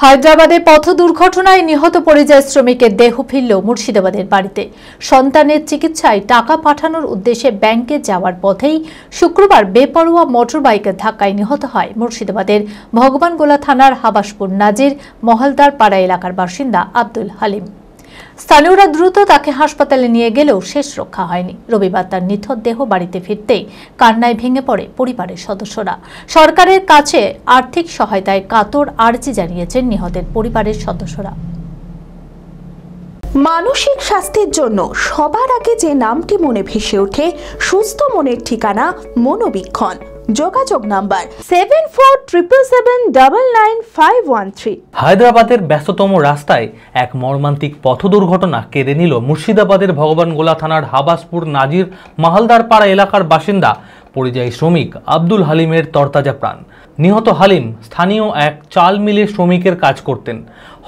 হায়দ্রাবাদে পথ দুর্ঘটনায় নিহত পরিযায়ী শ্রমিকের দেহ ফিরল মুর্শিদাবাদের বাড়িতে। সন্তানের চিকিৎসায় টাকা পাঠানোর উদ্দেশ্যে ব্যাংকে যাওয়ার পথেই শুক্রবার বেপরোয়া মোটরবাইকের ধাক্কায় নিহত হয় মুর্শিদাবাদের ভগবানগোলা থানার হাবাসপুর নাজির মহলদার পাড়া এলাকার বাসিন্দা আব্দুল হালিম। স্থানীয়রা দ্রুত তাকে হাসপাতালে নিয়ে গেলেও শেষ রক্ষা হয়নি। রবিবার তার নিথর দেহ বাড়িতে ফিরতেই কান্নায় ভেঙে পড়ে পরিবারের সদস্যরা। সরকারের কাছে আর্থিক সহায়তায় কাতর আর্জি জানিয়েছেন নিহতের পরিবারের সদস্যরা। মানসিক স্বাস্থ্যের জন্য সবার আগে যে নামটি মনে ভেসে ওঠে, সুস্থ মনের ঠিকানা মনোবীক্ষণ। যোগাযোগ নাম্বার 7477799513। হায়দ্রাবাদের ব্যস্ততম রাস্তায় এক মর্মান্তিক পথ দুর্ঘটনা কেড়ে নিল মুর্শিদাবাদের ভগবানগোলা থানার হাবাসপুর নাজির মাহালদার পাড়া এলাকার বাসিন্দা পরিযায়ী শ্রমিক আব্দুল হালিমের তরতাজা প্রাণ। নিহত হালিম স্থানীয় এক চাল মিলে শ্রমিকের কাজ করতেন।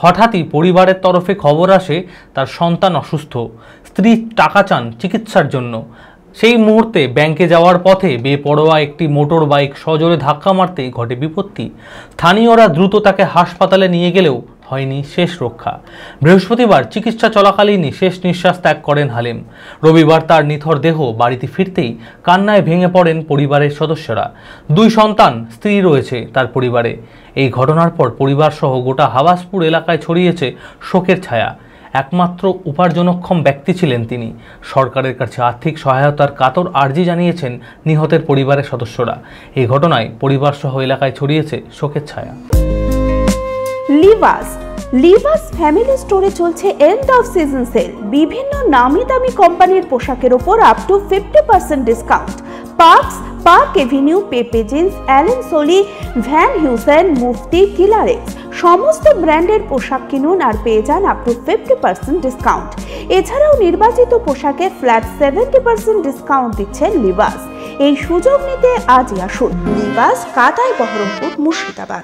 হঠাৎই পরিবারের তরফে খবর আসে তার সন্তান অসুস্থ, স্ত্রী টাকা চান চিকিৎসার জন্য। সেই মুহূর্তে ব্যাংকে যাওয়ার পথে বেপরোয়া একটি মোটর বাইক সজোরে ধাক্কা মারতেই ঘটে বিপত্তি। স্থানীয়রা দ্রুত তাকে হাসপাতালে নিয়ে গেলেও হয়নি শেষ রক্ষা। বৃহস্পতিবার চিকিৎসা চলাকালীনই শেষ নিঃশ্বাস ত্যাগ করেন হালিম। রবিবার তার নিথর দেহ বাড়িতে ফিরতেই কান্নায় ভেঙে পড়েন পরিবারের সদস্যরা। 2 সন্তান, স্ত্রী রয়েছে তার পরিবারে। এই ঘটনার পর পরিবারসহ গোটা হাবাসপুর এলাকায় ছড়িয়েছে শোকের ছায়া। একমাত্র উপার্জনক্ষম ব্যক্তি ছিলেন তিনি। সরকারের কাছে আর্থিক সহায়তার কাতর আর্জি জানিয়েছেন নিহতের পরিবারের সদস্যরা। এই ঘটনায় পরিবারসহ এলাকায় ছড়িয়েছে শোকের ছায়া। লিভাস ফ্যামিলি স্টোরে চলছে এন্ড অফ সিজন সেল। বিভিন্ন নামি দামি কোম্পানির পোশাকের উপর up to 50% discount. Park Avenue, Pepe Jeans, Allen Solly, Van Heusen, Mufti, কিলারেক্স সমস্ত ব্র্যান্ডের পোশাক কিনুন আর পেয়ে যান আপ টু 50% ডিসকাউন্ট। এছাড়াও নির্বাচিত পোশাকে ফ্ল্যাট 70% ডিসকাউন্ট দিচ্ছে লিভাস। এই সুযোগ নিতে আজই আসুন লিভাস, কাটাই, বহরমপুর, মুর্শিদাবাদ।